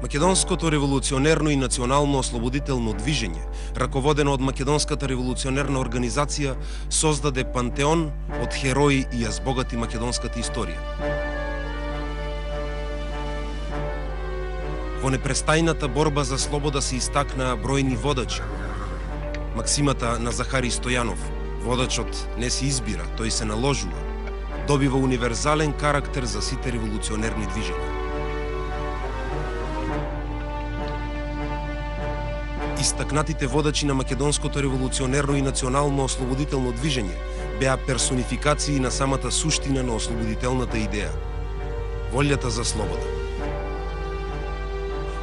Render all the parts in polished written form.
Македонското револуционерно и национално ослободително движење, раководено од Македонската револуционерна организација, создаде пантеон од херои и ја збогати македонската историја. Во непрестајната борба за слобода се истакнаа бројни водачи. Максимата на Захари Стојанов, водачот не се избира, тој се наложува, добива универзален карактер за сите револуционерни движења. Истакнатите водачи на македонското револуционерно и национално ослободително движење беа персонификации на самата суштина на ослободителната идеја – волјата за слобода.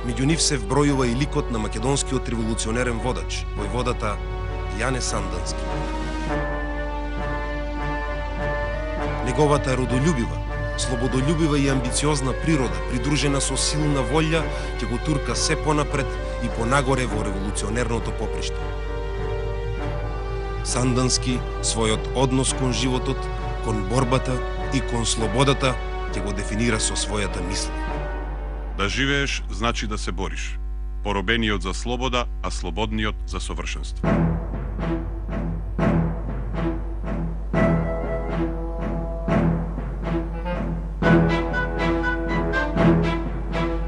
Меѓу нив се вбројува и ликот на македонскиот револуционерен водач, војводата Јане Сандански. Неговата родолюбива, слободолюбива и амбициозна природа, придружена со силна волја, ќе го турка се понапред и понагоре во револуционерното поприште. Сандански својот однос кон животот, кон борбата и кон слободата ќе го дефинира со својата мисла. Да живееш значи да се бориш. Поробениот за слобода, а слободниот за совршенство.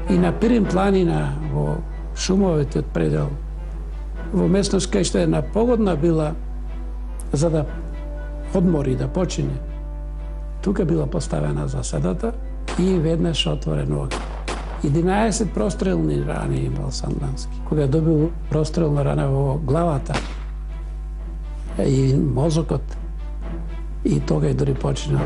И на Пирин планина, во шумовите од предел, во местност кај што една погодна била за да одмори, да почине. Тука била поставена заседата и веднаш отворен оган. 11 прострелни рани имал Сандански. Кога добил прострелна рана во главата и мозокот, и тога и дори починал.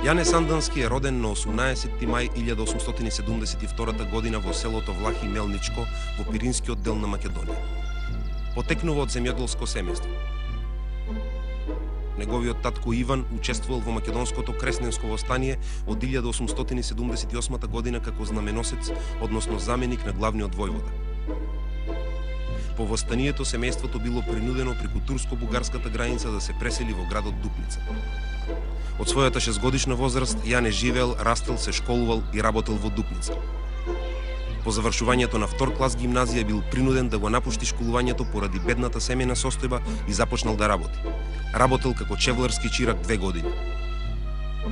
Јане Сандански е роден на 18 мај 1872 година во селото Влахи Мелничко во Пиринскиот дел на Македонија. Потекнува од земјоделско семејство. Неговиот татко Иван учествувал во македонското кресненско востание од 1878 година како знаменосец, односно заменик на главниот војвода. По востанието семејството било принудено преку турско-бугарската граница да се пресели во градот Дупница. Од својата 6-годишна возраст Јане живеел, растел, се школувал и работел во Дупница. По завршувањето на втор клас гимназија бил принуден да го напушти школувањето поради бедната семејна состојба и започнал да работи. Работел како чевларски чирак 2 години.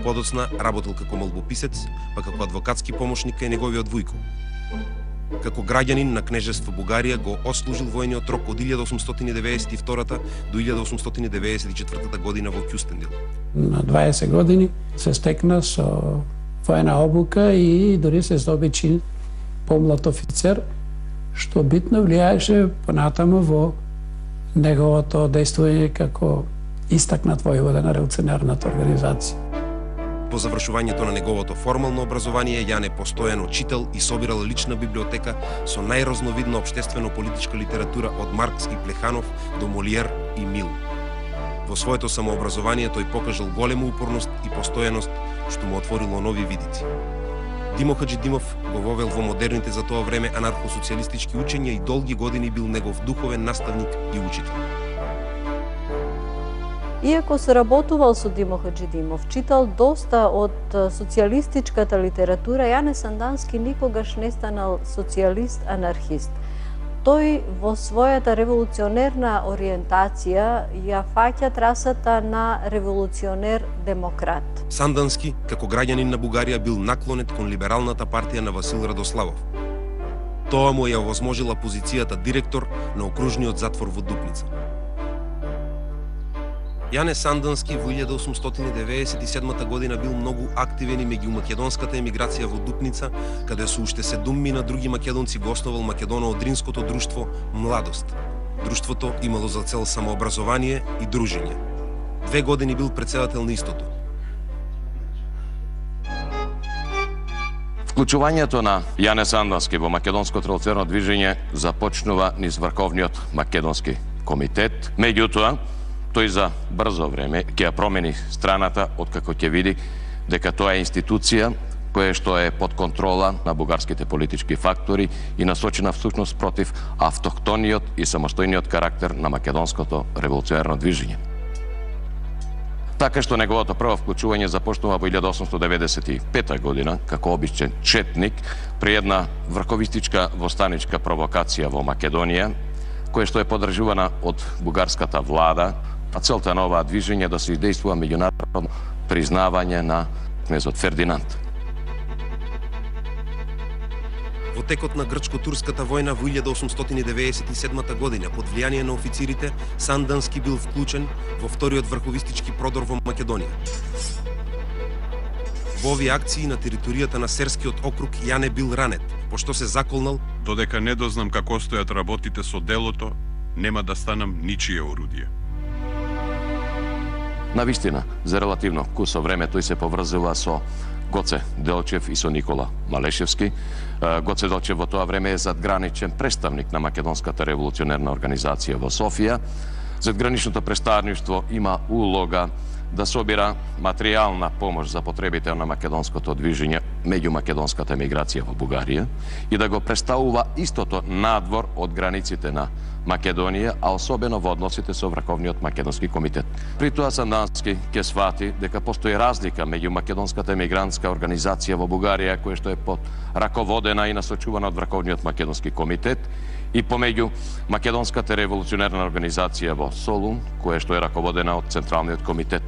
Подоцна работел како молбописец, па како адвокатски помошник кај неговиот вујко. Како граѓанин на кнежество Бугарија го отслужил војниот рок од 1892 до 1894 година во Кюстендил. На 20 години се стекна со војна обука и дори се здоби чин помлад офицер, што битно влијаеше понатаму во неговото дејствување како истакнат војвода на револуционерната организација. По завршувањето на неговото формално образование, Јане постојано читал и собирал лична библиотека со најразновидна општествено-политичка литература од Маркс и Плеханов до Молиер и Мил. Во своето самообразование тој покажал голема упорност и постојаност, што му отворило нови видици. Димо Хаджидимов го вовел во модерните за тоа време анархосоцијалистички учења и долги години бил негов духовен наставник и учител. Иако соработувал со Димо Хаджидимов, читал доста од социјалистичката литература, Јане Сандански никогаш не станал социјалист-анархист. Тој во својата револуционерна ориентација ја фаќа трасата на револуционер-демократ. Сандански, како граѓанин на Бугарија, бил наклонет кон либералната партија на Васил Радославов. Тоа му ја овозможила позицијата директор на окружниот затвор во Дупница. Јане Сандански во 1897 година бил многу активен и меѓу македонската емиграција во Дупница, каде со уште 7 други македонци го основал македоно-одринското друштво Младост. Друштвото имало за цел самообразование и дружење. 2 години бил претседател на истото. Вклучувањето на Јане Сандански во македонското револуционерно движење започнува низ Врховниот македонски комитет. Меѓутоа, тој за брзо време ќе ја промени страната откако ќе види дека тоа е институција кое што е под контрола на бугарските политички фактори и насочена всушност против автохтониот и самостојниот карактер на македонското револуционерно движење. Така што неговото прво вклучување започнува во 1895 година како обичен четник при една врховистичка востаничка провокација во Македонија, која што е подржувана од бугарската влада, а целта на оваа движење да се издействува меѓународно признавање на кнезот Фердинанд. Во текот на грчко-турската војна во 1897 година под влијание на официрите, Сандански бил вклучен во вториот врховистички продор во Македонија. Во овие акции на територијата на Серскиот округ Јане бил ранет, пошто се заколнал. Додека не дознам како стојат работите со делото, нема да станам ничие орудие. Навистина, за релативно кусо време тој се поврзува со Гоце Делчев и со Никола Малешевски. Гоце Делчев во тоа време е задграничен представник на Македонската револуционерна организација во Софија. Задграничното представништво има улога да собира материјална помош за потребите на македонското движење меѓу македонската емиграција во Бугарија и да го представува истото надвор од границите на Македонија, а особено во односите со Врховниот македонски комитет. При тоа Сандански ќе свати дека постои разлика меѓу македонската емигрантска организација во Бугарија, која што е под раководена и насочувана од Врховниот македонски комитет, и помеѓу Македонската револуционерна организација во Солун, која што е раководена од Централниот комитет.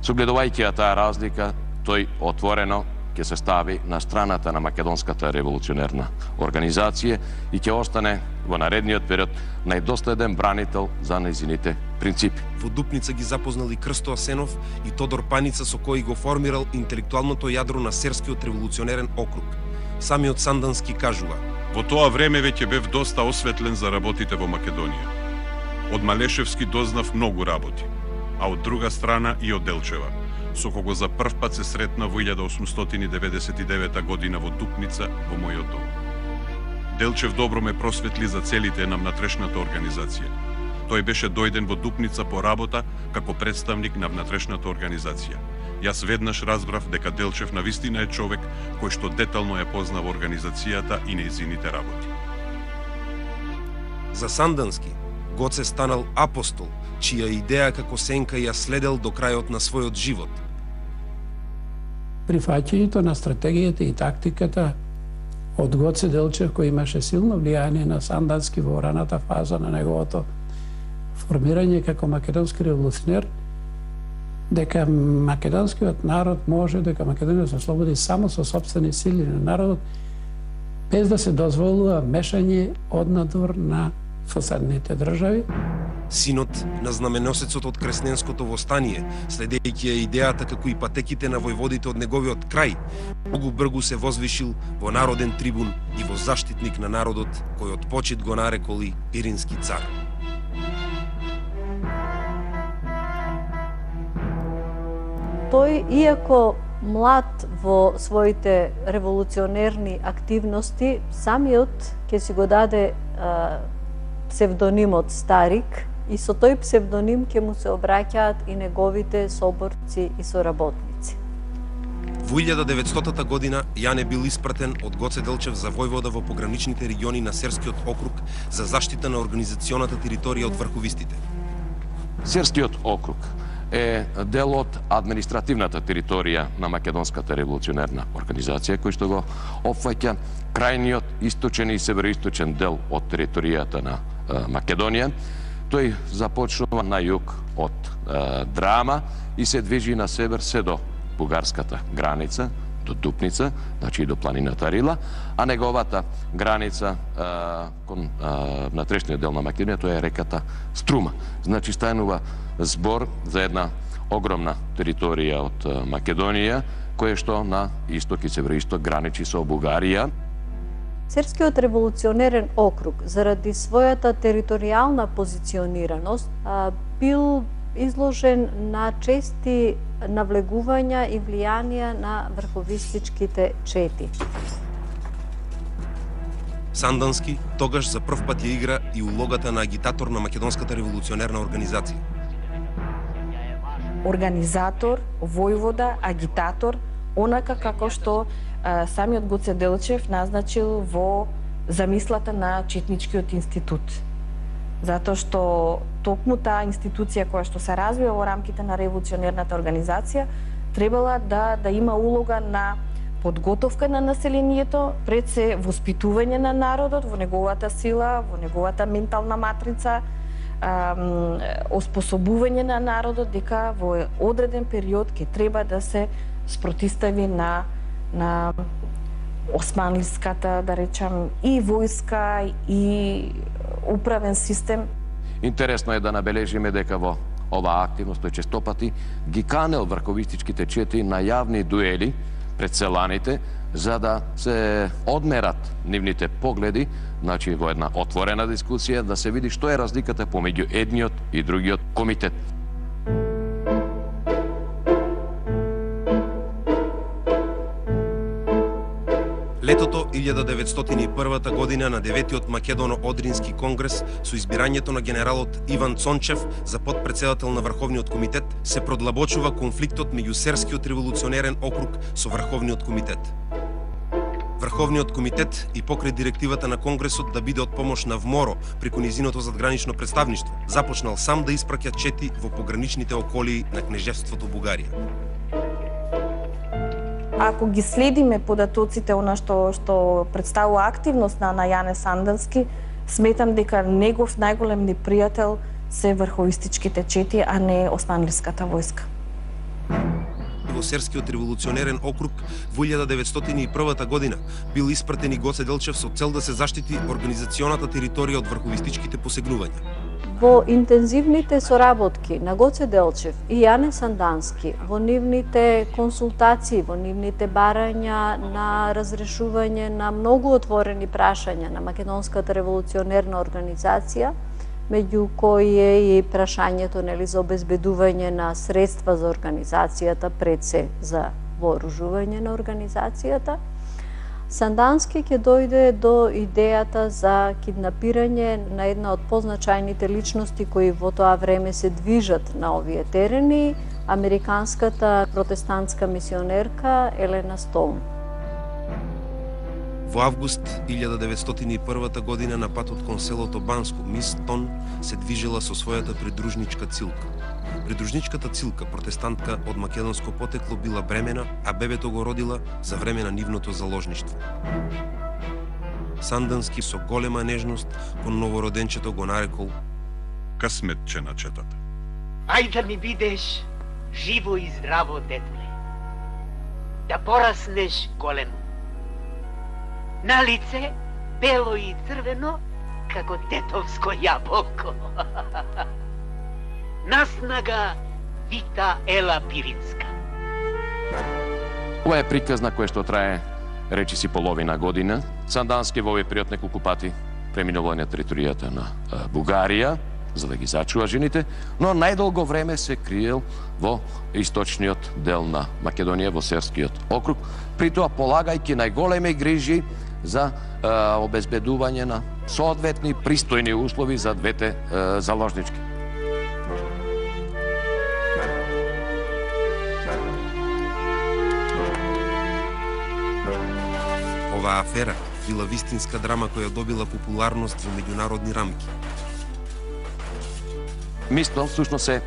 Согледувајќи ја таа разлика, тој отворено ќе се стави на страната на Македонската револуционерна организација и ќе остане во наредниот период најдоследен бранител за нејзините принципи. Во Дупница ги запознали Крсто Асенов и Тодор Паница, со кои го формирал интелектуалното јадро на Серскиот револуционерен округ. Самиот Сандански кажува: Во тоа време веќе бев доста осветлен за работите во Македонија. Од Малешевски дознав многу работи, а од друга страна и од Делчева, со кого за прв пат се сретна во 1899 година во Дупница во мојот дом. Делчев добро ме просветли за целите на внатрешната организација. Тој беше дојден во Дупница по работа како представник на внатрешната организација. Јас веднаш разбрав дека Делчев навистина е човек кој што детално ја познава организацијата и нејзините работи. За Сандански, Гоце станал апостол, чија идеја како сенка ја следел до крајот на својот живот. Прифаќањето на стратегијата и тактиката од Гоце Делчев, кој имаше силно влијание на Сандански во раната фаза на неговото формирање како македонски револуционер, дека македонскиот народ може, дека Македонија се ослободи само со сопствени сили на народот, без да се дозволува мешање од надвор на соседните држави. Синот на знаменосецот од Кресненското востание, следејќи ја идејата како и патеките на војводите од неговиот крај, многу бргу се возвишил во народен трибун и во заштитник на народот, кој од почит го нареколи Пирински цар. Тој, иако млад во своите револуционерни активности, самиот ќе си го даде псевдонимот Старик и со тој псевдоним ќе му се обраќаат и неговите соборци и соработници. Во 1900 година Јане бил испратен од Гоце Делчев за војвода во пограничните региони на Серскиот округ за заштита на организационата територија од врховистите. Серскиот округ е дел од административната територија на Македонската револуционерна организација, кој што го опфаќа крајниот источен и североисточен дел од територијата на Македонија. Тој започнува на југ од Драма и се движи на север се до бугарската граница, до Дупница, значи и до планината Рила, а неговата граница кон внатрешниот дел на Македонија, тоа е реката Струма. Значи станува збор за една огромна територија од Македонија, која што на исток и североисток граничи со Бугарија. Серскиот револуционерен округ, заради својата територијална позиционираност, бил изложен на чести навлегувања и влијанија на врховистичките чети. Сандански тогаш за прв пат ја игра и улогата на агитатор на Македонската револуционерна организација. Организатор, војвода, агитатор, онака како што самиот Гоце Делчев назначил во замислата на Четничкиот институт. Затоа што токму таа институција која што се развива во рамките на револуционерната организација требала да има улога на подготовка на населението, пред се воспитување на народот во неговата сила, во неговата ментална матрица, оспособување на народот дека во одреден период ќе треба да се спротистави на османлиската, да речам, и војска и управен систем. Интересно е да набележиме дека во оваа активност тој честопати ги канел врховистичките чети на јавни дуели пред селаните, за да се одмерат нивните погледи, значи во една отворена дискусија, да се види што е разликата помеѓу едниот и другиот комитет. Летото 1901 година на 9-тиот Македоно-Одрински конгрес со избирањето на генералот Иван Цончев за подпредседател на Врховниот комитет се продлабочува конфликтот меѓу Серскиот револуционерен округ со Врховниот комитет. Врховниот комитет и покрај директивата на Конгресот да биде од помош на ВМОРО преку низиното задгранично представништво, започнал сам да испраќа чети во пограничните околии на кнежевството Бугарија. Ако ги следиме податоците она што представува активност на Јане Сандански, сметам дека негов најголем непријател се врховистичките чети, а не османлиската војска. Во Серскиот револуционерен округ во 1901 година бил испратен и Гоце Делчев со цел да се заштити организационата територија од врховистичките посегнувања. Во интензивните соработки на Гоце Делчев и Јане Сандански, во нивните консултации, во нивните барања на разрешување на многу отворени прашања на Македонската револуционерна организација, меѓу кои е и прашањето за обезбедување на средства за организацијата, пред се за вооружување на организацијата, Сандански ќе дојде до идејата за киднапирање на една од позначајните личности кои во тоа време се движат на овие терени, американската протестантска мисионерка Елена Стоун. Во август 1901 година на патот кон селото Банско, мис Тон се движела со својата придружничка Цилка. Придружничката Цилка, протестантка од македонско потекло, била бремена, а бебето го родила за време на нивното заложништво. Сандански со голема нежност кон новороденчето го нарекол късметче на четата. Ајде да ми бидеш живо и здраво, детле. Да пораснеш големо. На лице бело и црвено, како детовско јаболко. Наснага Вита Ела Пиринска. Ова е приказна која што трае, речиси, половина година. Сандански во овој период неколку пати преминува на територијата на Бугарија, за да ги зачува жените, но најдолго време се криел во источниот дел на Македонија, во Серскиот округ, при тоа полагајќи најголеми грижи за обезбедување на соодветни пристојни услови за двете заложнички. Оваа афера била вистинска драма која добила популарност во меѓународни рамки. Мистон всушност е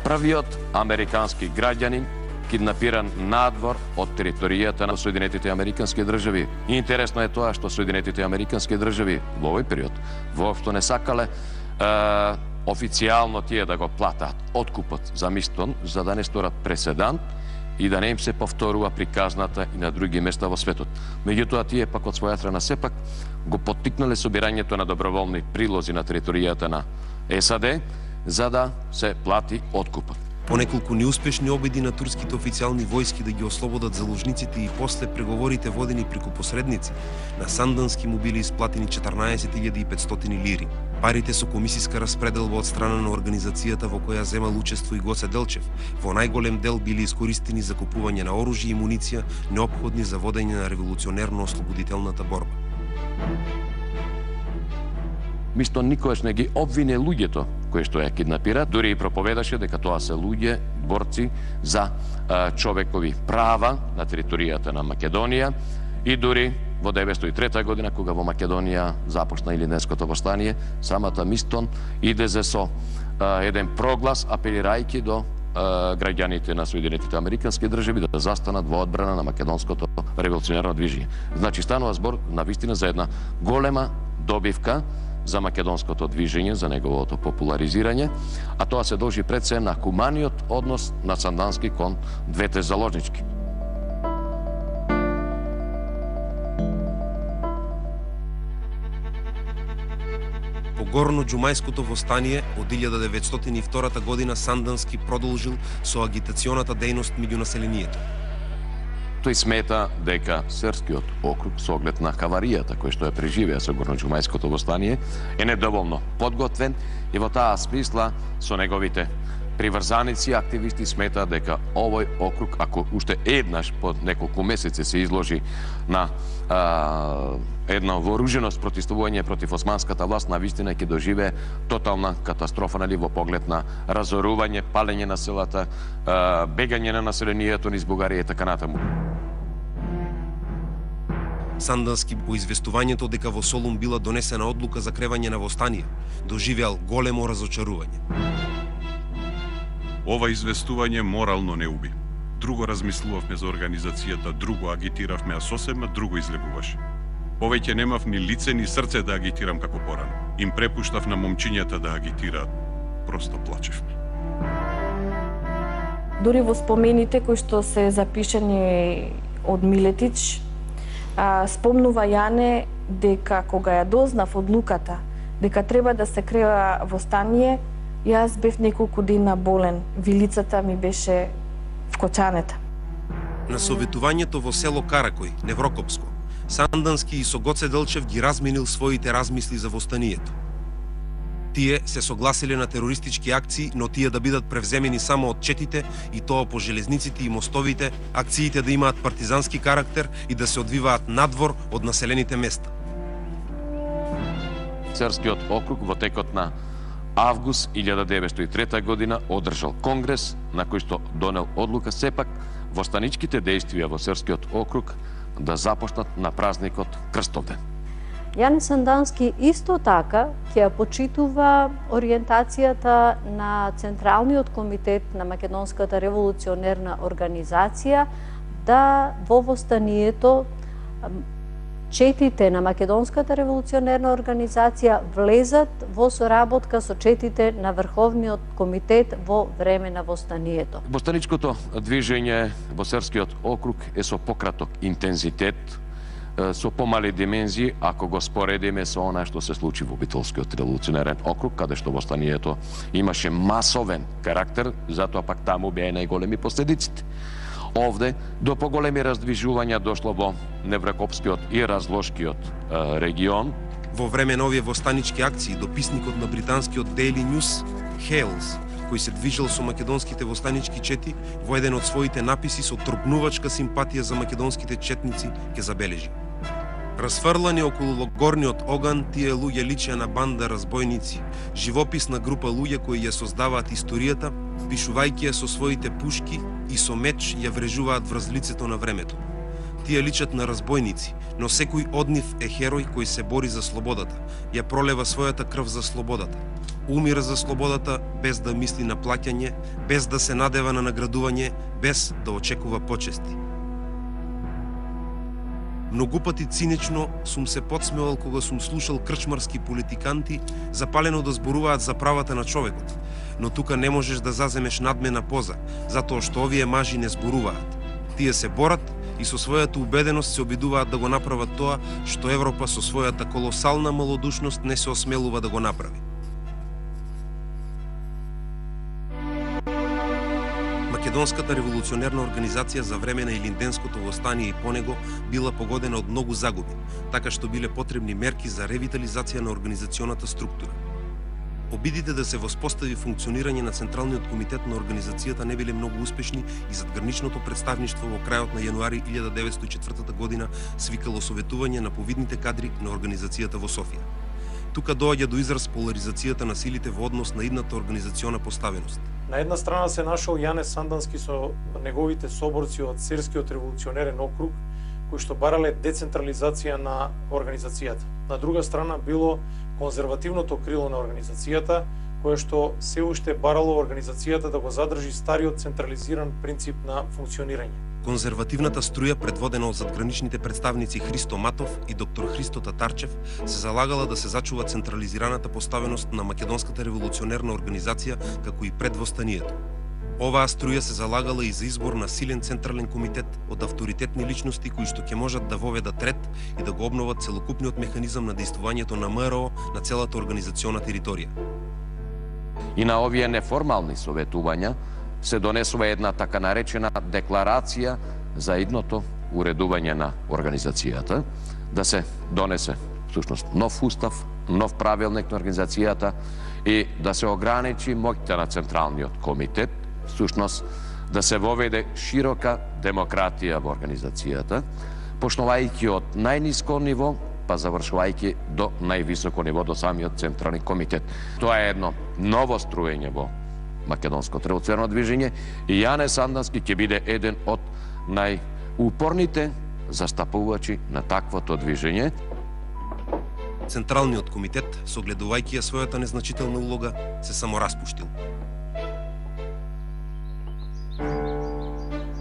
првиот американски граѓанин киднапиран надвор од територијата на Соединетите Американски држави. И интересно е тоа што Соединетите Американски држави во овој период воопшто не сакале официјално тие да го платат откупот за Мистон, за да не сторат преседан и да не им се повторува приказната и на други места во светот. Меѓутоа, тие пак од своја страна сепак го поттикнале собирањето на доброволни прилози на територијата на САД, за да се плати откупот. По неколку неуспешни обиди на турските официјални војски да ги ослободат заложниците и после преговорите водени преку посредници, на Сандански му били исплатени 14.500 лири. Парите со комисиска распределба од страна на организацијата во која земал учество и Гоце Делчев, во најголем дел били искористени за купување на оружје и муниција неопходни за водење на револуционерно-ослободителната борба. Мисто никогаш не ги обвине луѓето кои што ја киднапираат, дури и проповедаше дека тоа се луѓе борци за човекови права на територијата на Македонија и дури во 1903 година кога во Македонија започна Илинденското востание, самата Мистон иде со еден проглас апелирајќи до граѓаните на Соединетите Американски држави да застанат во одбрана на македонското револуционерно движење. Значи станува збор навистина за една голема добивка за македонското движење, за неговото популаризирање, а тоа се должи пред се на хуманиот однос на Сандански кон двете заложнички. По горно-џумајското востание од 1902 година Сандански продолжил со агитационата дејност меѓу населението. Тој смета дека Серскиот округ со оглед на хаваријата која што ја преживеа со горно-џумајското востание е недоволно подготвен и во таа смисла со неговите приврзаници активисти смета дека овој округ, ако уште еднаш под неколку месеци се изложи на едно вооружено спротивување против османската власт, навистина ќе доживее тотална катастрофа во поглед на разорување, палење на селата, бегање на населението низ Бугарија и така натаму. Сандански по известувањето дека во Солун била донесена одлука за кревање на востание, доживеал големо разочарување. Ова известување морално не уби. Друго размислувавме за организацијата, друго агитиравме, а сосема друго излегуваше. Повеќе немав ни лице ни срце да агитирам како порано. Им препуштав на момчињата да агитираат. Просто плачевме. Дури во спомените кои што се запишани од Милетич, спомнува Јане дека кога ја дознав одлуката дека треба да се крева востание, јас бев неколку дена болен. Вилицата ми беше вкочанета. На советувањето во село Каракој, Неврокопско, Сандански и со Гоце Делчев ги разменил своите размисли за востанието. Тие се согласиле на терористички акции, но тие да бидат превземени само од четите и тоа по железниците и мостовите, акциите да имаат партизански карактер и да се одвиваат надвор од населените места. Серскиот округ во текот на август 1903 година одржал конгрес на кој што донел одлука сепак востаничките дејствија во Серскиот округ да започнат на празникот Крстовден. Јане Сандански исто така ќе ја почитува ориентацијата на Централниот комитет на Македонската револуционерна организација да во востанието четите на Македонската револуционерна организација влезат во соработка со четите на Врховниот комитет во време на востанието. Востаничкото движење во Серскиот округ е со пократок интензитет, со помали димензии, ако го споредиме со она што се случи во Битолскиот револуционерен округ, каде што востанието имаше масовен карактер, затоа пак таму беа најголеми последиците. Овде до поголеми раздвижувања дошло во Неврокопскиот и Разложкиот регион. Во време на овие востанички акции, дописникот на британскиот Daily News, Hales, кој се движел со македонските востанички чети, во еден од своите написи со трогнувачка симпатија за македонските четници, ќе забележи: разфрлани околу горниот оган, тие луѓе личеа на банда разбойници, живописна група луѓе кои ја создаваат историјата, пишувајќи ја со своите пушки и со меч ја врежуваат врз лицето на времето. Тие личат на разбойници, но секој од нив е херој кој се бори за слободата, ја пролева својата крв за слободата, умира за слободата без да мисли на плаќање, без да се надева на наградување, без да очекува почести. Многу пати цинично сум се подсмевал кога сум слушал крчмарски политиканти запалено да зборуваат за правата на човекот, но тука не можеш да заземеш надмена поза, затоа што овие мажи не зборуваат. Тие се борат и со својата убеденост се обидуваат да го направат тоа што Европа со својата колосална малодушност не се осмелува да го направи. Македонската револуционерна организација за време на Илинденското востание и по него била погодена од многу загуби, така што биле потребни мерки за ревитализација на организационата структура. Обидите да се воспостави функционирање на Централниот комитет на организацијата не биле многу успешни и задграничното представништво во крајот на јануари 1904 година свикало советување на повидните кадри на организацијата во Софија. Тука доаѓа до израз поларизацијата на силите во однос на идната организациона поставеност. На една страна се нашол Јане Сандански со неговите соборци од Серскиот револуционерен округ, кои што барале децентрализација на организацијата. На друга страна било конзервативното крило на организацијата, кое што се уште барало организацијата да го задржи стариот централизиран принцип на функционирање. Конзервативната струја, предводена од задграничните представници Христо Матов и доктор Христо Татарчев, се залагала да се зачува централизираната поставеност на Македонската револуционерна организација, како и пред востанието. Оваа струја се залагала и за избор на силен централен комитет од авторитетни личности кои што ќе можат да воведат ред и да го обноват целокупниот механизам на дејствувањето на МРО на целата организациона територија. И на овие неформални советувања се донесува една така наречена декларација за идното уредување на организацијата, да се донесе всушност нов устав, нов правилник на организацијата и да се ограничи моќта на Централниот комитет, всушност да се воведе широка демократија во организацијата, почнувајќи од најниско ниво, па завршувајќи до највисоко ниво, до самиот Централни комитет. Тоа е едно ново струење во Македонското револуционерно движење и Јане Сандански ќе биде еден од најупорните застапувачи на таквото движење. Централниот комитет, согледувајќи ја својата незначителна улога, се самораспуштил.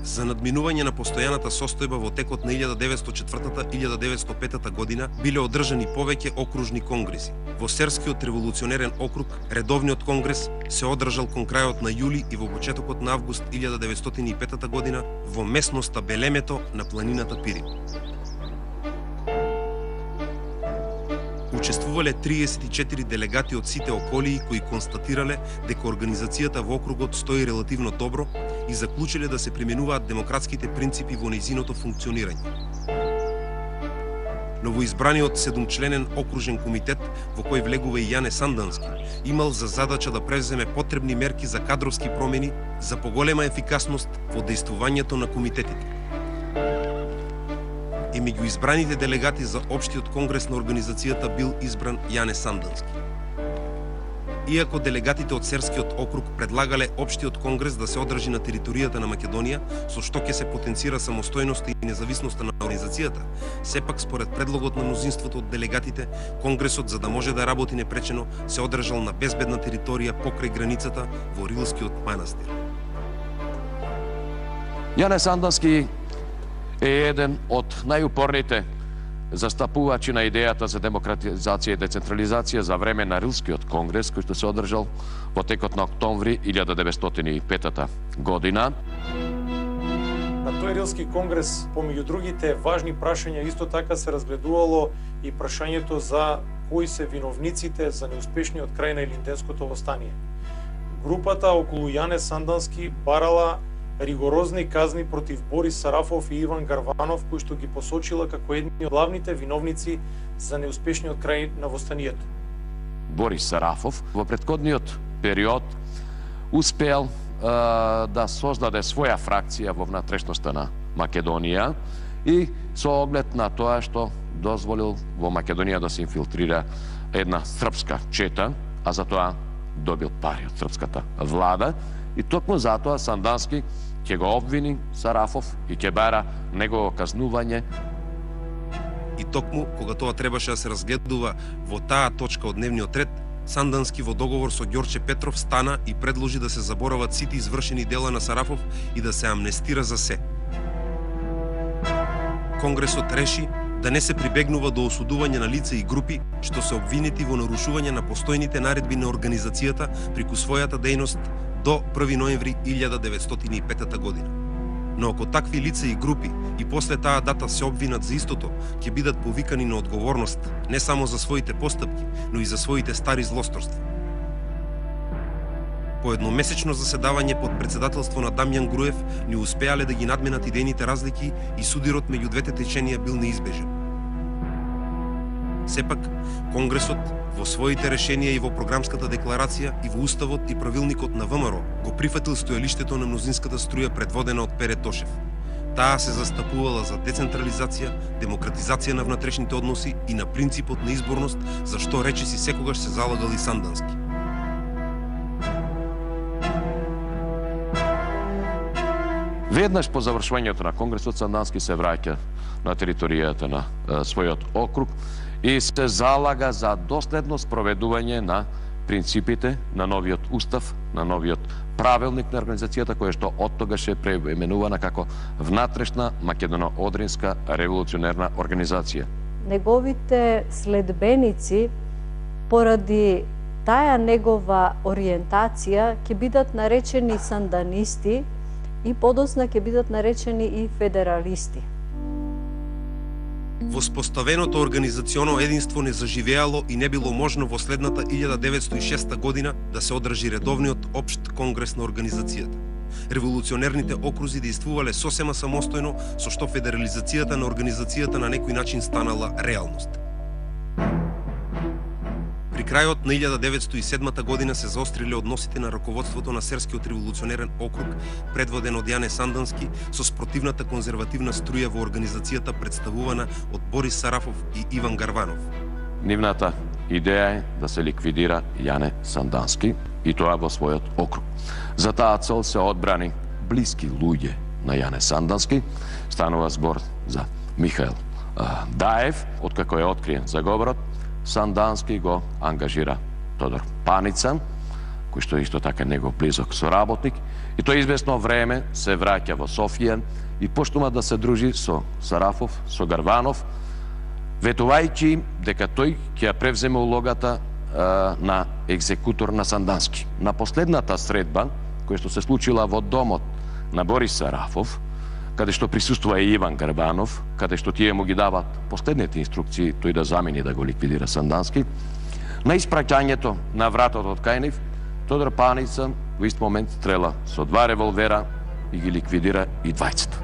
За надминување на постојаната состојба во текот на 1904-1905 година биле одржани повеќе окружни конгреси. Во Серскиот револуционерен округ редовниот конгрес се одржал кон крајот на јули и во почетокот на август 1905 година во местноста Белемето на планината Пирин. Учествувале 34 делегати од сите околии кои констатирале дека организацијата во округот стои релативно добро и заклучиле да се применуваат демократските принципи во нејзиното функционирање. Новоизбраниот 7-членен окружен комитет, во кој влегува и Јане Сандански, имал за задача да преземе потребни мерки за кадровски промени за поголема ефикасност во дејствувањето на комитетите. И меѓу избраните делегати за Општиот конгрес на организацијата бил избран Јане Сандански. Иако делегатите од Серскиот округ предлагале Општиот конгрес да се одржи на територијата на Македонија, со што ќе се потенцира самостојноста и независноста на организацијата, сепак според предлогот на мнозинството од делегатите, конгресот, за да може да работи непречено, се одржал на безбедна територија покрај границата во Рилскиот манастир. Јане Сандански е еден од најупорните застапувачи на идејата за демократизација и децентрализација за време на Рилскиот конгрес, кој што се одржал во текот на октомври 1905 година. На тој Рилски конгрес, помеѓу другите важни прашања, исто така се разгледувало и прашањето за кои се виновниците за неуспешниот крај на Илинденското востание. Групата околу Јане Сандански барала ригорозни казни против Борис Сарафов и Иван Гарванов, кои што ги посочила како едни од главните виновници за неуспешниот крај на востанието. Борис Сарафов во претходниот период успеал да создаде своја фракција во внатрешноста на Македонија и со оглед на тоа што дозволил во Македонија да се инфилтрира една српска чета, а за тоа добил пари од српската влада, и токму затоа Сандански ќе го обвини Сарафов и ќе бара негово казнување. И токму кога тоа требаше да се разгледува во таа точка од дневниот ред, Сандански во договор со Ѓорче Петров стана и предложи да се заборават сите извршени дела на Сарафов и да се амнестира за се. Конгресот реши да не се прибегнува до осудување на лица и групи што се обвинети во нарушување на постојните наредби на организацијата преку својата дејност до 1 ноември 1905 година. Но ако такви лица и групи и после таа дата се обвинат за истото, ќе бидат повикани на одговорност не само за своите постапки, но и за своите стари злосторства. По едномесечно заседавање под председателство на Дамјан Груев не успеале да ги надменат идејните разлики и судирот меѓу двете теченија бил неизбежен. Сепак, Конгресот во своите решенија и во програмската декларација и во уставот и правилникот на ВМРО го прифатил стоелиштето на мнозинската струја предводена од Пере Тошев. Таа се застапувала за децентрализација, демократизација на внатрешните односи и на принципот на изборност, за што речиси секогаш се залагал и Сандански. Веднаш по завршувањето на Конгресот, Сандански се враќа на територијата на својот округ и се залага за доследно спроведување на принципите на новиот устав, на новиот правилник на организацијата, која што оттогаш е преименувана како Внатрешна македоно-одринска револуционерна организација. Неговите следбеници, поради таа негова ориентација, ќе бидат наречени санданисти и подоцна ќе бидат наречени и федералисти. Воспоставеното организационо единство не заживеало и не било можно во следната 1906 година да се одржи редовниот општ конгрес на организацијата. Револуционерните окрузи действувале сосема самостојно, со што федерализацијата на организацијата на некој начин станала реалност. При крајот на 1907 година се заостриле односите на раководството на Серскиот револуционерен округ, предводен од Јане Сандански, со спротивната конзервативна струја во организацијата представувана од Борис Сарафов и Иван Гарванов. Нивната идеја е да се ликвидира Јане Сандански и тоа во својот округ. За таа цел се одбрани блиски луѓе на Јане Сандански. Станува збор за Михаил Даев, откако е откриен заговорот. Сандански го ангажира Тодор Паница, кој што исто така негов близок соработник, и тој известно време се враќа во Софија и почнува да се дружи со Сарафов, со Гарванов, ветувајќи дека тој ќе ја превземе улогата на екзекутор на Сандански. На последната средба, која што се случила во домот на Борис Сарафов, каде што присуствува и Иван Гарбанов, каде што тие му ги дават последните инструкции тој да замени да го ликвидира Сандански, на испраќањето на вратот од кај нив, Тодор Паница во ист момент стрела со 2 револвера и ги ликвидира и двајцата.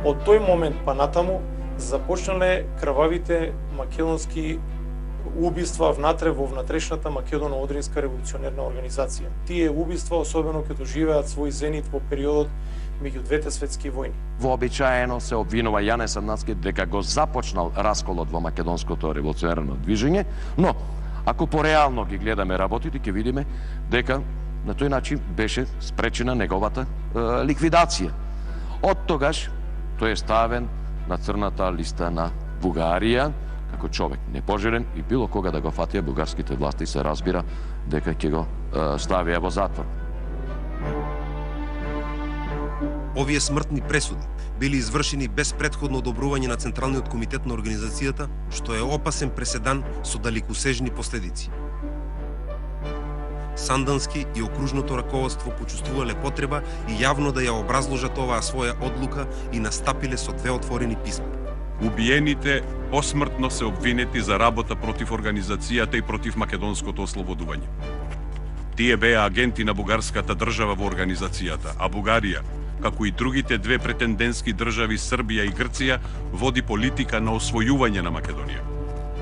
Од тој момент па натаму започнале крвавите македонски убиства внатре во внатрешната македоно-одринска револуционерна организација. Тие убиства особено ќе доживеат свој зенит во периодот меѓу двете светски војни. Вообичаено се обвинува Јане Сандански дека го започнал расколот во македонското револуционерно движење, но ако пореално ги гледаме работите, ќе видиме дека на тој начин беше спречена неговата ликвидација. Од тогаш тој е ставен на црната листа на Бугарија, како човек непожелен и било кога да го фатија бугарските власти се разбира дека ќе го ставија во затвор. Овие смртни пресуди били извршени без претходно одобрување на Централниот комитет на организацијата, што е опасен преседан со далекосежни последици. Сандански и окружното раководство почувствувале потреба и јавно да ја образложат оваа своја одлука и настапиле со 2 отворени писма. Убиените посмртно се обвинети за работа против организацијата и против македонското ослободување. Тие беа агенти на бугарската држава во организацијата, а Бугарија, како и другите 2 претендентски држави Србија и Грција, води политика на освојување на Македонија.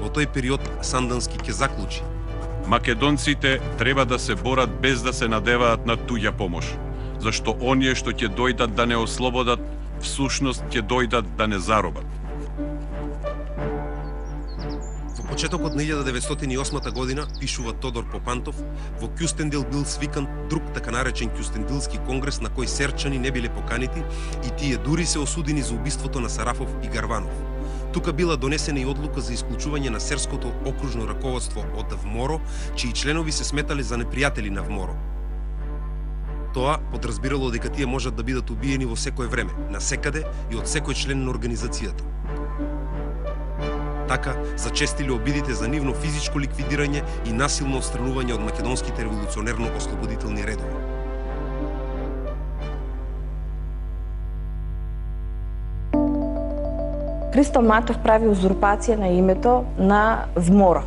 Во тој период Сандански ќе заклучи: македонците треба да се борат без да се надеваат на туѓа помош, зашто оние што ќе дојдат да не ослободат, всушност ќе дојдат да не заробат. Во почетокот на 1908 година, пишува Тодор Попантов, во Кјустендил бил свикан друг така наречен Кјустендилски конгрес на кој серчани не биле поканити и тие дури се осудени за убиството на Сарафов и Гарванов. Тука била донесена и одлука за исклучување на серското окружно раководство од ВМОРО, чии членови се сметале за непријатели на ВМОРО. Тоа подразбирало дека тие можат да бидат убиени во секое време, насекаде и од секој член на организацијата. Така зачестиле обидите за нивно физичко ликвидирање и насилно отстранување од македонските револуционерно-ослободителни редови. Христо Матов прави узурпација на името на ВМОРО,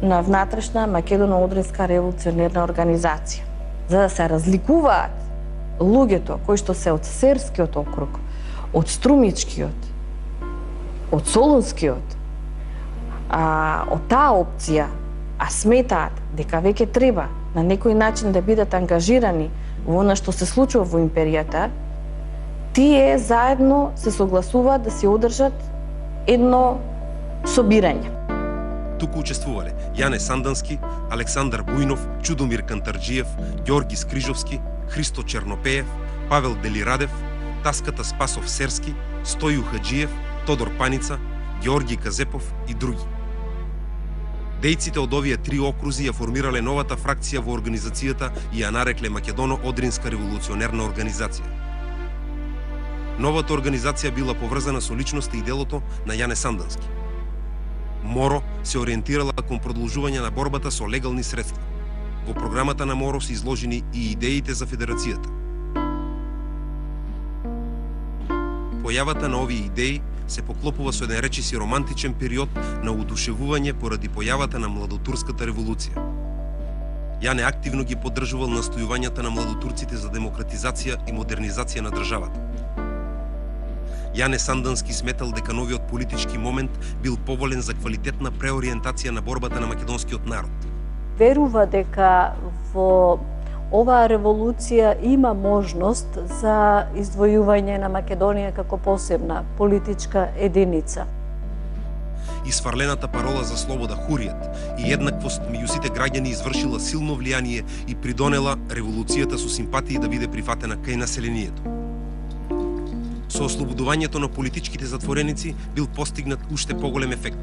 на Внатрешна македоно-одринска револуционерна организација, за да се разликуваат луѓето кои што се од Серскиот округ, од Струмичкиот, од Солунскиот, од таа опција а сметаат дека веќе треба на некој начин да бидат ангажирани во она што се случува во империјата, тие заедно се согласуваат да се одржат едно собирање. Туку учествувале Јане Сандански, Александар Бујнов, Чудомир Кантарджиев, Ѓорги Скрижовски, Христо Чернопеев, Павел Делирадев, Таската Спасов Серски, Стоју Хаджиев, Тодор Паница, Ѓорги Казепов и други. Дејците од овие три окрузи ја формирале новата фракција во организацијата и ја нарекле Македоно-Одринска револуционерна организација. Новата организација била поврзана со личноста и делото на Јане Сандански. МОРО се ориентирала кон продолжување на борбата со легални средства. Во програмата на МОРО се изложени и идеите за федерацијата. Појавата на овие идеи се поклопува со еден речиси романтичен период на удушевување поради појавата на младотурската револуција. Јане активно ги поддржувал настојувањата на младотурците за демократизација и модернизација на државата. Јане Сандански сметал дека новиот политички момент бил поволен за квалитетна преориентација на борбата на македонскиот народ. Верува дека во оваа револуција има можност за издвојување на Македонија како посебна политичка единица. Исфарлената парола за слобода, хуријат и еднаквост меѓу сите граѓани извршила силно влијание и придонела револуцијата со симпатии да биде прифатена кај населението. Со ослободувањето на политичките затвореници бил постигнат уште поголем ефект.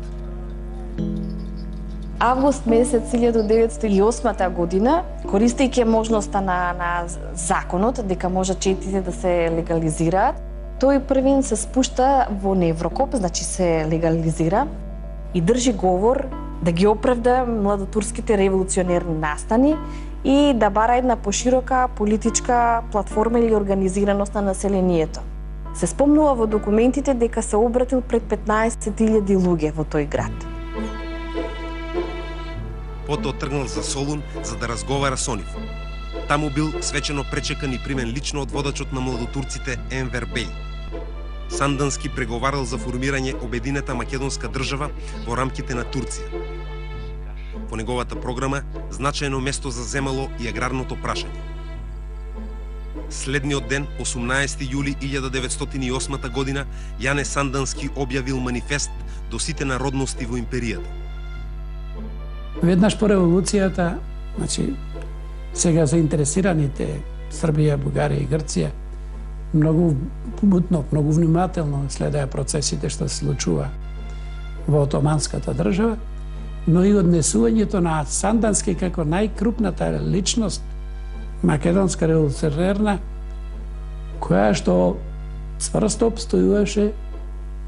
Август месец 1908 година, користејќи можноста на законот дека може четите да се легализираат, тој првин се спушта во Неврокоп, значи се легализира и држи говор да ги оправда младотурските револуционерни настани и да бара една поширока политичка платформа или организираност на населението. Се спомнува во документите дека се обратил пред 15.000 луѓе во тој град. Потоа тргнал за Солун за да разговара со нив. Таму бил свечено пречекан и примен лично од водачот на младотурците Енвер Беј. Сандански преговарал за формирање обединета македонска држава во рамките на Турција. Во неговата програма значајно место заземало и аграрното прашање. Следниот ден, 18 јули 1908 година, Јане Сандански објавил манифест до сите народности во империјата. Веднаш по револуцијата, значи, сега заинтересираните Србија, Бугарија и Грција многу мутно, многу внимателно следеа процесите што се случува во Отоманската држава, но и однесувањето на Сандански како најкрупната личност македонска револуционерна, која што цврсто обстојуваше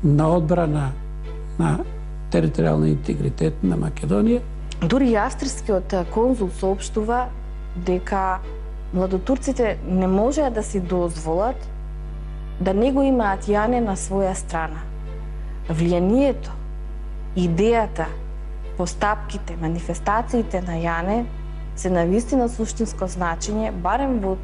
на одбрана на територијален интегритет на Македонија. Дури и австрискиот конзул соопштува дека младотурците не можеа да си дозволат да не го имаат Јане на своја страна. Влијанието, идејата, постапките, манифестациите на Јане се навистина суштинско значење, барем во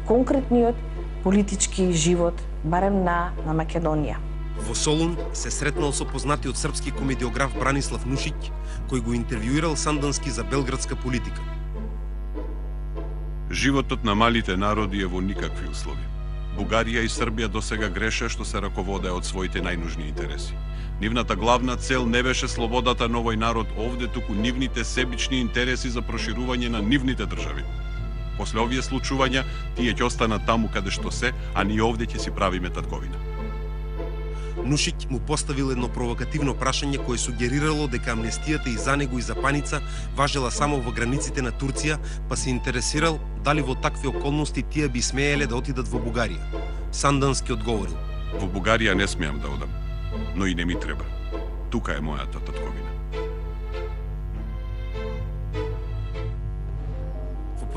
конкретниот политички живот, барем на Македонија. Во Солун се сретнал со познатиот српски комедиограф Бранислав Нушиќ, кој го интервјуирал Сандански за белградска политика. Животот на малите народи е во никакви услови. Бугарија и Србија досега греше што се раководеа од своите најнужни интереси. Нивната главна цел не беше слободата на овој народ овде, туку нивните себични интереси за проширување на нивните држави. После овие случувања, тие ќе останат таму каде што се, а ние овде ќе си правиме татковина. Нушиќ му поставил едно провокативно прашање кое сугерирало дека амнестијата и за него и за Паница важела само во границите на Турција, па се интересирал дали во такви околности тие би смееле да отидат во Бугарија. Сандански одговорил: Во Бугарија не смеам да одам, но и не ми треба. Тука е мојата татковина.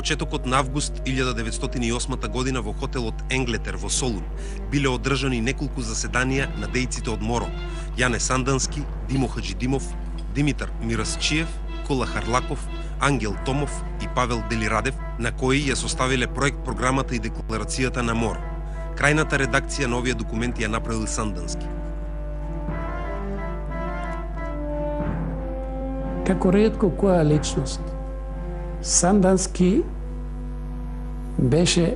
Почетокот на август 1908 година во хотелот Енглетер во Солун биле одржани неколку заседанија на дејците од МОРО: Јане Сандански, Димо Хаджидимов, Димитар Мирасчиев, Кола Харлаков, Ангел Томов и Павел Делирадев, на кои ја составиле проект програмата и декларацијата на МОРО. Крајната редакција на овие документи ја направил Сандански. како ретко која личност. Сандански беше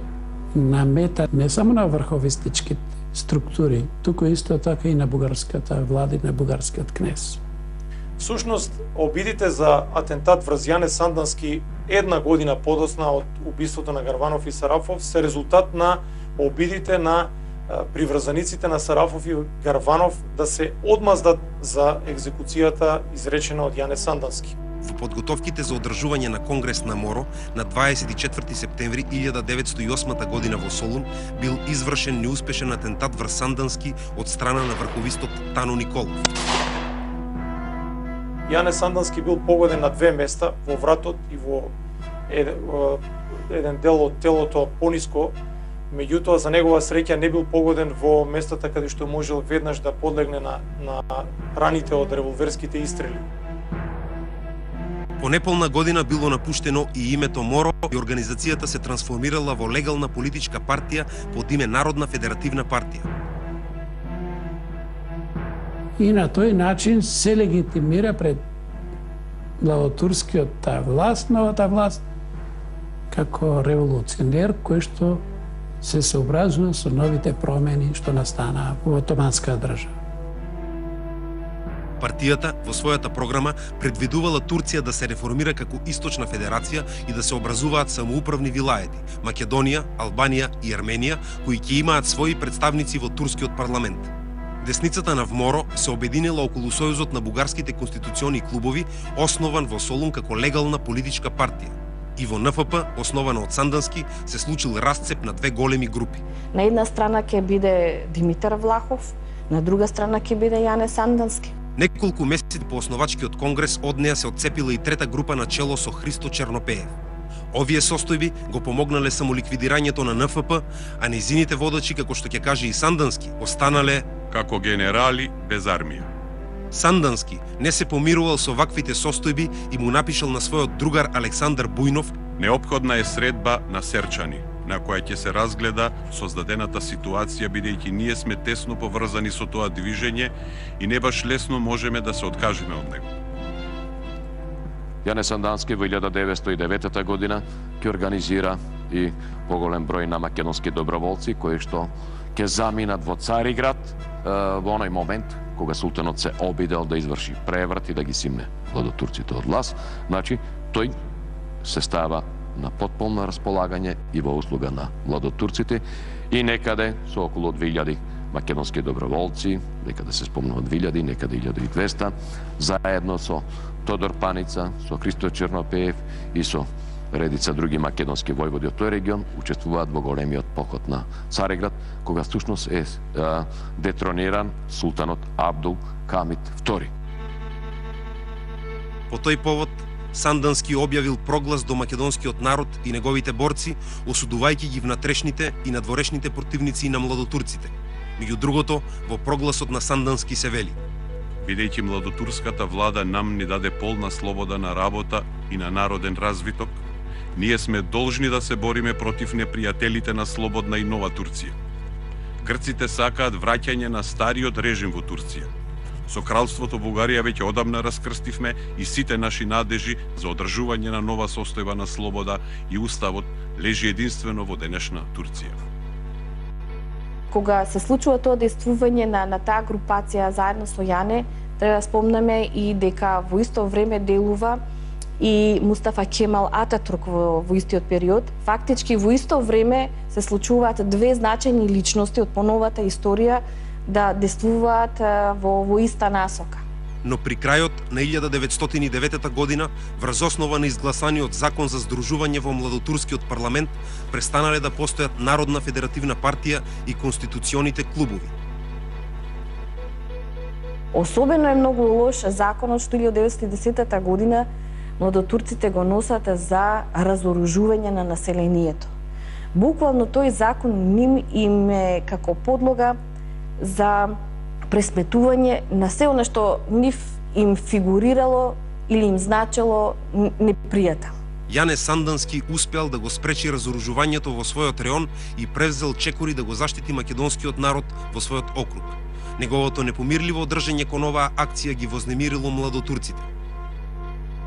на мета не само на врховистичките структури, туку исто така и на бугарската влада и на бугарскиот кнез. Всушност, обидите за атентат врз Јане Сандански една година подосна од убиството на Гарванов и Сарафов се резултат на обидите на приврзаниците на Сарафов и Гарванов да се одмаздат за екзекуцијата изречена од Јане Сандански. Во подготовките за одржување на Конгрес на Моро на 24 септември 1908 година во Солун бил извршен неуспешен атентат врз Сандански од страна на врховистот Тано Николов. Јане Сандански бил погоден на две места, во вратот и во еден дел од телото пониско, меѓутоа за негова среќа не бил погоден во местата каде што можел веднаш да подлегне на раните од револверските истрели. По неполна година било напуштено и името Моро и организацијата се трансформирала во легална политичка партија под име Народна федеративна партија. И на тој начин се легитимира пред младотурскиот власт, новата власт, како револуционер кој што се сообразува со новите промени што настанаа во Отоманска држава. Партијата во својата програма предвидувала Турција да се реформира како Источна федерација и да се образуваат самоуправни вилаети – Македонија, Албанија и Арменија, кои ќе имаат своји представници во турскиот парламент. Десницата на ВМОРО се обединила околу Сојузот на бугарските конституциони клубови, основан во Солун како легална политичка партија. И во НФП, основана од Сандански, се случил расцеп на две големи групи. На една страна ќе биде Димитар Влахов, на друга страна ќе биде Јане Сандански. Неколку месеци по основачкиот конгрес од неа се отцепила и трета група на чело со Христо Чернопеев. Овие состојби го помогнале само ликвидирањето на НФП, а нејзините водачи, како што ќе каже и Сандански, останале како генерали без армија. Сандански не се помирувал со ваквите состојби и му напишал на својот другар Александар Бујнов: неопходна е средба на Серчани, на која ќе се разгледа создадената ситуација, бидејќи ние сме тесно поврзани со тоа движење и не баш лесно можеме да се откажеме од него. Јане Сандански во 1909 година ќе организира и поголем број на македонски доброволци кои што ќе заминат во Цариград во оној момент кога султанот се обидел да изврши преврат и да ги симне владотурците од власт. Значи, тој се става на потполно располагање и во услуга на владотурците и некаде со околу 2000 македонски доброволци, некаде се спомнува 2000, некаде 1200, заедно со Тодор Паница, со Христо Чернопеев и со редица други македонски војводи од тој регион учествуваат во големиот поход на Цариград, кога всушност е детрониран султанот Абдул Камит II. По тој повод Сандански објавил проглас до македонскиот народ и неговите борци, осудувајќи ги внатрешните и надворешните противници на младотурците. Меѓу другото, во прогласот на Сандански се вели: бидејќи младотурската влада нам ни даде полна слобода на работа и на народен развиток, ние сме должни да се бориме против непријателите на слободна и нова Турција. Грците сакаат враќање на стариот режим во Турција. Со кралството Бугарија веќе одамна раскрстивме и сите наши надежи за одржување на нова состојба на слобода и уставот лежи единствено во денешна Турција. Кога се случува тоа действување на таа групација заедно со Јане, треба да спомнеме и дека во исто време делува и Мустафа Кемал Ататурк во истиот период. Фактички во исто време се случуваат две значајни личности од поновата историја да действуваат во иста насока. Но при крајот на 1909 година, врз основа на изгласаниот закон за здружување во младотурскиот парламент, престанале да постојат Народна федеративна партија и конституционите клубови. Особено е многу лош законот што 1910 година младотурците го носат за разоружување на населението. Буквално тој закон им е како подлога за пресметување на се она што нив им фигурирало или им значело непријател. Јане Сандански успеал да го спречи разоружувањето во својот реон и превзел чекори да го заштити македонскиот народ во својот округ. Неговото непомирливо одржање кон оваа акција ги вознемирило младотурците.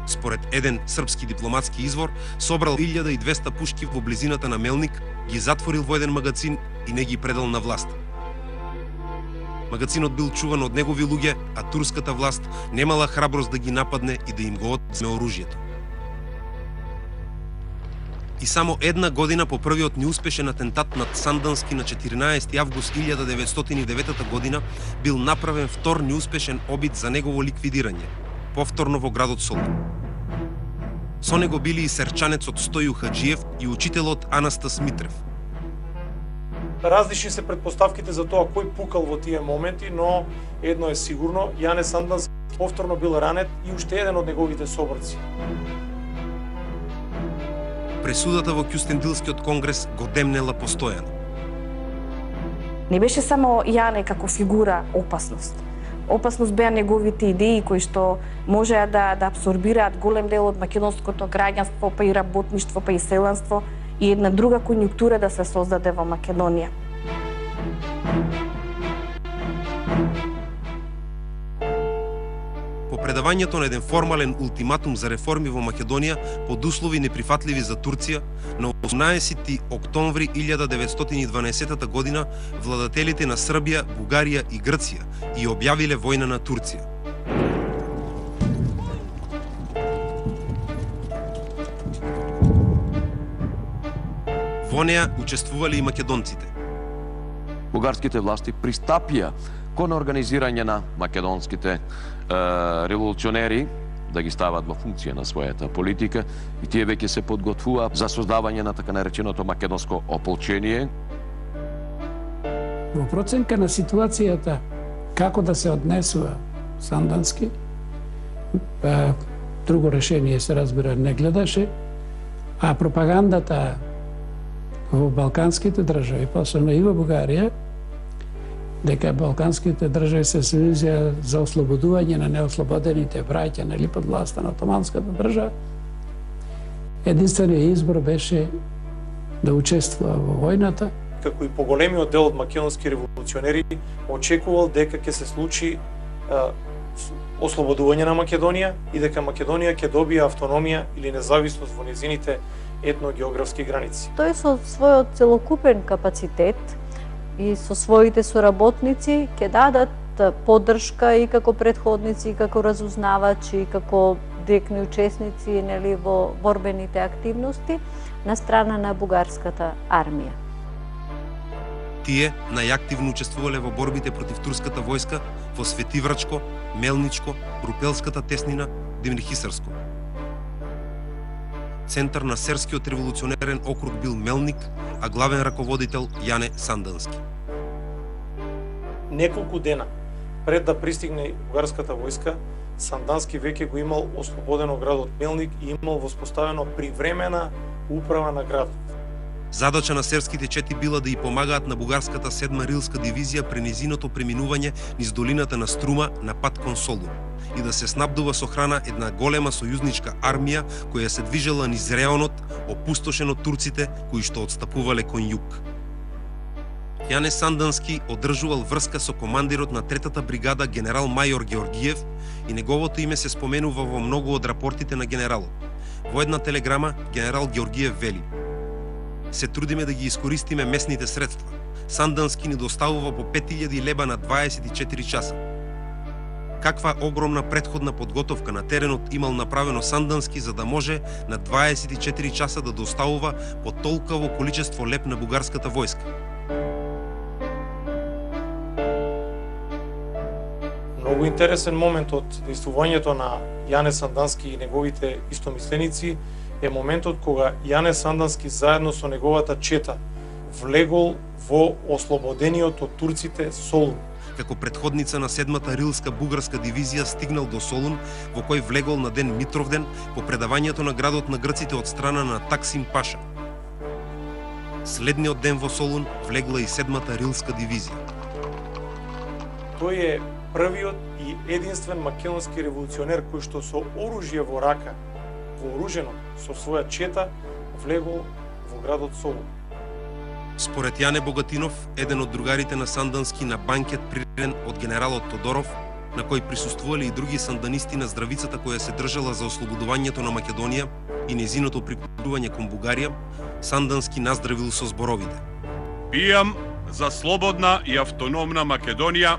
Според еден српски дипломатски извор, собрал 1200 пушки во близината на Мелник, ги затворил во еден магазин и не ги предал на власт. Магазинот бил чуван од негови луѓе, а турската власт немала храброст да ги нападне и да им го одземе оружјето. И само една година по првиот неуспешен атентат над Сандански на 14 август 1909 година бил направен втор неуспешен обид за негово ликвидирање, повторно во градот Солун. Со него били и серчанецот Стоју Хаджиев и учителот Анастас Митрев. Различни се претпоставките за тоа кој пукал во тие моменти, но едно е сигурно, Јане Сандански повторно бил ранет и уште еден од неговите соборци. Пресудата во Кюстендилскиот конгрес го демнела постојано. Не беше само Јане како фигура опасност. Опасност беа неговите идеи кои што можеа да абсорбираат голем дел од македонското граѓанство, па и работништво, па и селанство и една друга конјунктура да се создаде во Македонија. По предавањето на еден формален ултиматум за реформи во Македонија под услови неприфатливи за Турција, на 18 октомври 1912 година владателите на Србија, Бугарија и Грција и објавиле војна на Турција. Во неа учествувале и македонците. Бугарските власти пристапија кон организирање на македонските револуционери да ги стават во функција на својата политика и тие веќе се подготвува за создавање на така нареченото македонско ополчение. Во проценка на ситуацијата како да се однесува Сандански, друго решение се разбира не гледаше, а пропагандата во балканските држави, посебно и во Бугарија, дека балканските држави се сојузија за ослободување на неослободените браќа нели под власта на Отоманската држава, единствениот избор беше да учествува во војната. Како и поголемиот дел од македонски револуционери очекувал дека ќе се случи ослободување на Македонија и дека Македонија ќе добие автономија или независност во незините етногеографски граници. Тој со својот целокупен капацитет и со своите соработници ќе дадат поддршка и како претходници, и како разузнавачи, и како директни учесници нели во борбените активности на страна на бугарската армија. Тие најактивно учествувале во борбите против турската војска во Светиврачко, Мелничко, Рупелската теснина, Димрихисарско. Центар на Серскиот револуционерен округ бил Мелник, а главен раководител Јане Сандански. Неколку дена пред да пристигне бугарската војска, Сандански веќе го имал ослободено градот Мелник и имал воспоставено привремена управа на градот. Задача на серските чети била да ја помагаат на бугарската 7 рилска дивизија при низиното преминување низ долината на Струма на пат кон Солун и да се снабдува со храна една голема сојузничка армија која се движела низ реонот, опустошен од турците кои што отстапувале кон југ. Јане Сандански одржувал врска со командирот на 3-та бригада генерал мајор Георгиев и неговото име се споменува во многу од рапортите на генералот. Во една телеграма генерал Георгиев вели: "Се трудиме да ги искористиме местните средства. Сандански ни доставува по 5000 леба на 24 часа. Каква огромна претходна подготовка на теренот имал направено Сандански за да може на 24 часа да доставува по толкаво количество леб на бугарската војска?" Многу интересен момент од действувањето на Јане Сандански и неговите истомисленици е моментот кога Јане Сандански заедно со неговата чета влегол во ослободениот од турците Солун. Како претходница на 7-та рилска бугарска дивизија стигнал до Солун, во кој влегол на ден Митровден по предавањето на градот на грците од страна на Таксим Паша. Следниот ден во Солун влегла и 7-та рилска дивизија. Тој е првиот и единствен македонски револуционер кој што со оружје во рака, вооружено со своја чета, влегол во градот Солун. Според Јане Богатинов, еден од другарите на Сандански на банкет прирен од генералот Тодоров, на кој присуствувале и други санданисти на здравицата која се држала за ослободувањето на Македонија и незиното приклучување кон Бугарија, Сандански наздравил со зборовите: Пијам за слободна и автономна Македонија,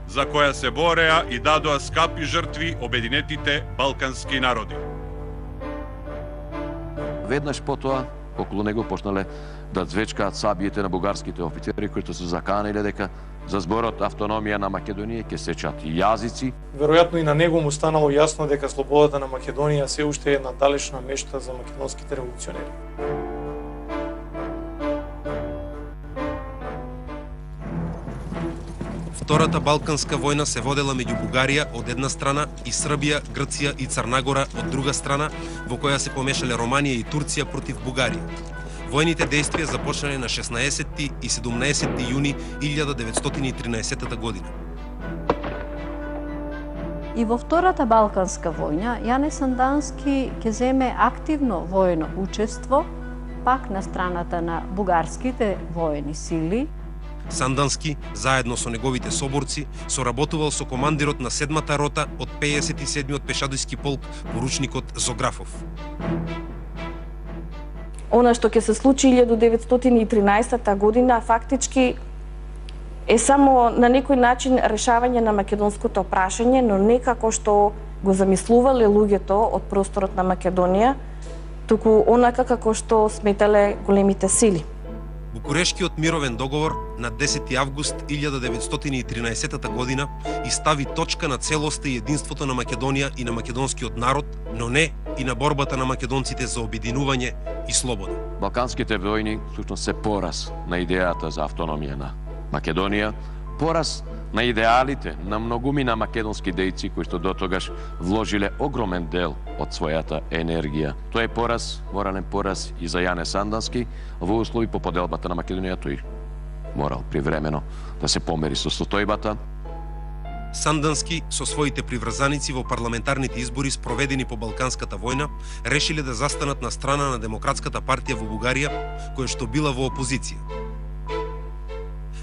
за која се бореа и дадоа скапи жртви обединетите балкански народи. Веднаш потоа, околу него почнале да звечкаат сабиите на бугарските офицери кои се заканиле дека за зборот автономија на Македонија ќе сечат јазици. Веројатно и на него му станало јасно дека слободата на Македонија се уште е една далечна мечта за македонските револуционери. Втората Балканска војна се водела меѓу Бугарија од една страна и Србија, Грција и Црнагора од друга страна, во која се помешале Романија и Турција против Бугарија. Војните дејствија започнале на 16 и 17 јуни 1913 година. И во Втората Балканска војна, Јане Сандански ќе земе активно војно учество, пак на страната на бугарските воени сили. Сандански, заедно со неговите соборци, соработувал со командирот на 7-та рота од 57-от пешадијски полк, поручникот Зографов. Она што ќе се случи 1913 година фактички е само на некој начин решавање на македонското прашање, но не како што го замислувале луѓето од просторот на Македонија, туку онака како што сметале големите сили. Букурешкиот мировен договор на 10 август 1913 година и стави точка на целоста и единството на Македонија и на македонскиот народ, но не и на борбата на македонците за обединување и слобода. Балканските војни всушност се пораз на идејата за автономија на Македонија, пораз на идеалите на многумина македонски дејци кои што дотогаш вложиле огромен дел од својата енергија. Тоа е пораз, морален пораз и за Јане Сандански во услови по поделбата на Македонија, тој морал привремено да се помери со состојбата. Сандански со своите приврзаници во парламентарните избори спроведени по Балканската војна решиле да застанат на страна на Демократската партија во Бугарија, која што била во опозиција.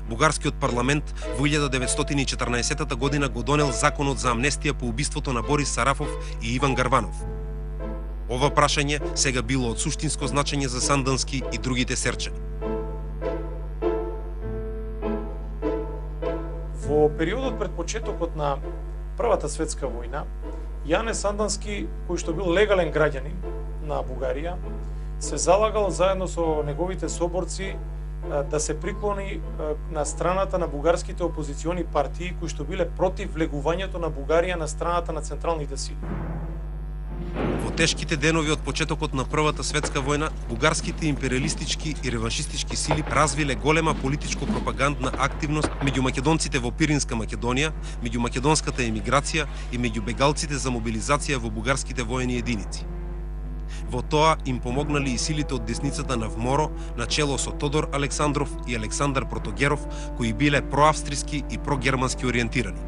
Бугарскиот парламент во 1914 година го донел законот за амнестија по убиството на Борис Сарафов и Иван Гарванов. Ова прашање сега било од суштинско значење за Сандански и другите серчани. Во периодот пред почетокот на Првата светска војна, Јане Сандански, кој што бил легален граѓанин на Бугарија, се залагал заедно со неговите соборци да се приклони на страната на бугарските опозициони партии кои што биле против влегувањето на Бугарија на страната на централните сили. Во тешките денови од почетокот на Првата светска војна, бугарските империалистички и реваншистички сили развиле голема политичко-пропагандна активност меѓу македонците во Пиринска Македонија, меѓу македонската емиграција и меѓу бегалците за мобилизација во бугарските воени единици. Во тоа им помогнали и силите од десницата на ВМОРО, начело со Тодор Александров и Александар Протогеров, кои биле проавстриски и прогермански ориентирани.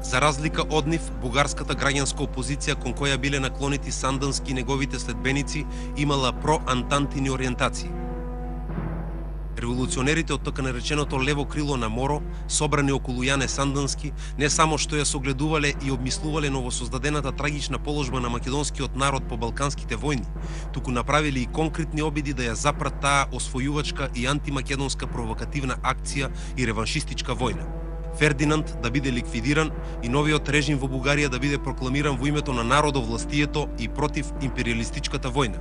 За разлика од нив, бугарската граѓанска опозиција кон која биле наклонети Сандански и неговите следбеници имала проантантини ориентации. Револуционерите од така нареченото лево крило на МОРО, собрани околу Јане Сандански, не само што ја согледувале и обмислувале новосоздадената трагична положба на македонскиот народ по балканските војни, туку направиле и конкретни обиди да ја запрат таа освојувачка и антимакедонска провокативна акција и реваншистичка војна. Фердинанд да биде ликвидиран и новиот режим во Бугарија да биде прокламиран во името на народовластието и против империалистичката војна.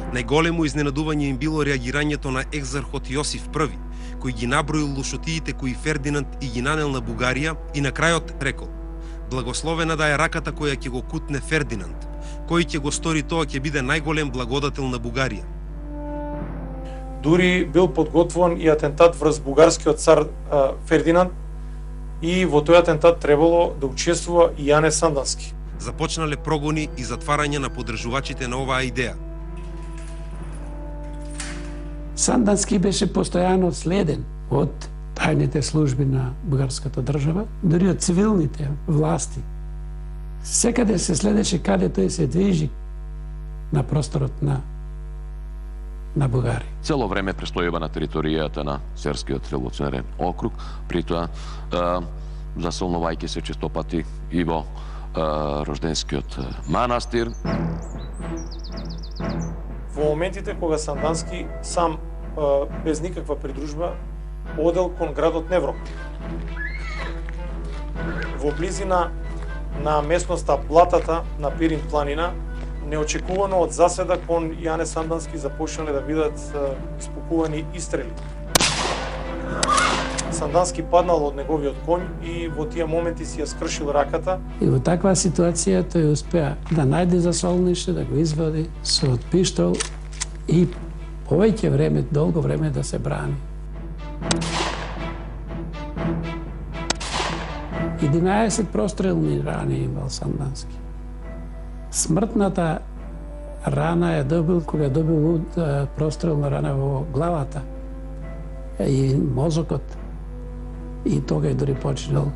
Најголемо изненадување им било реагирањето на екзархот Јосиф I, кој ги наброил лушотиите кои Фердинанд и ги нанел на Бугарија и на крајот рекол: "Благословена да е раката која ќе го кутне Фердинанд, кој ќе го стори тоа ќе биде најголем благодател на Бугарија." Дури бил подготвуван и атентат врз бугарскиот цар Фердинанд и во тој атентат требало да учествува и Јане Сандански. Започнале прогони и затварање на поддржувачите на оваа идеја. Сандански беше постојано следен од тајните служби на бугарската држава, дури од цивилните власти. Секаде се следеше каде тој се движи на просторот на на Бугари. Цело време престојува на територијата на Серскиот револуционерен округ, при тоа засолнувајќи се честопати и во Рожденскиот манастир. Во моментите кога Сандански сам без никаква придружба одел кон градот Неврок. Во близина на местноста Блатата на Пирин планина, неочекувано од заседа кон Јане Сандански започнале да бидат испукувани истрели. Сандански паднал од неговиот конј и во тие моменти си ја скршил раката. И во таква ситуација тој успеа да најде засолниште, да го извади со пиштол и повеќе време, долго време да се брани. 11 прострелни рани имал Сандански. Смртната рана ја добил кога добил прострелна рана во главата и мозокот. И тога дури починал.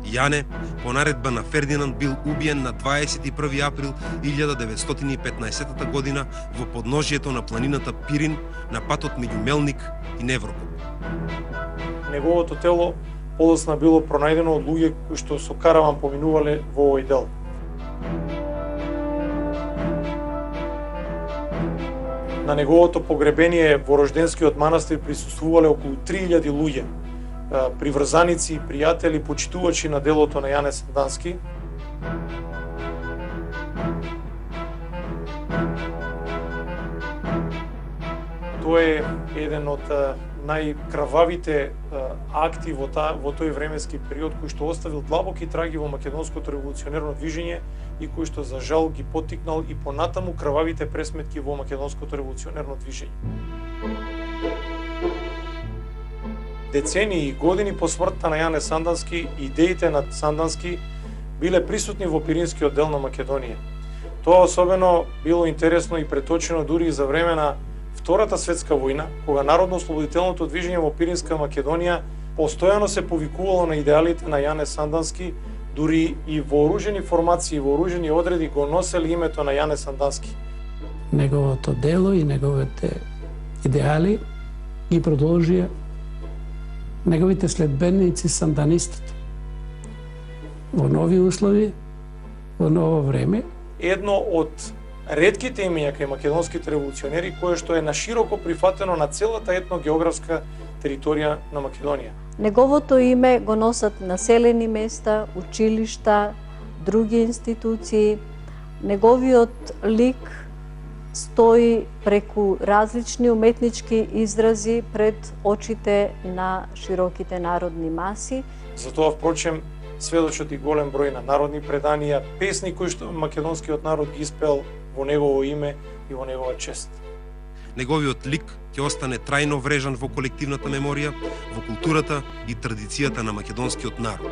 Јане, по наредба на Фердинанд, бил убиен на 21 април 1915 година во подножјето на планината Пирин на патот меѓу Мелник и Неврокоп. Неговото тело подоцна било пронајдено од луѓе кои што со караван поминувале во овој дел. На неговото погребение во Рожденскиот манастир присуствувале околу 3000 луѓе, приврзаници, пријатели, почитувачи на делото на Јане Сандански. Тој е еден од најкрававите акти во тој временски период кој што оставил длабоки траги во македонското револуционерно движење и кој што за жал ги поттикнал и понатаму крававите пресметки во македонското револуционерно движење. Децении и години по смртта на Јане Сандански, идеите на Сандански биле присутни во Пиринскиот дел на Македонија. Тоа особено било интересно и преточено дури и за време на Втората светска војна, кога народно-ослободителното движење во Пиринска Македонија постојано се повикувало на идеалите на Јане Сандански, дури и вооружени формации, вооружени одреди го носели името на Јане Сандански. Неговото дело и неговите идеали ги продолжија неговите следбеници санданистите. Во нови услови, во ново време. Едно од ретките имења кај македонските револуционери кое што е нашироко прифатено на целата етногеографска територија на Македонија. Неговото име го носат населени места, училишта, други институции. Неговиот лик стои преку различни уметнички изрази пред очите на широките народни маси. Затоа, впрочем, сведочат и голем број на народни преданија, песни кои што македонскиот народ ги испел во негово име и во негова чест. Неговиот лик ќе остане трајно врежан во колективната меморија, во културата и традицијата на македонскиот народ.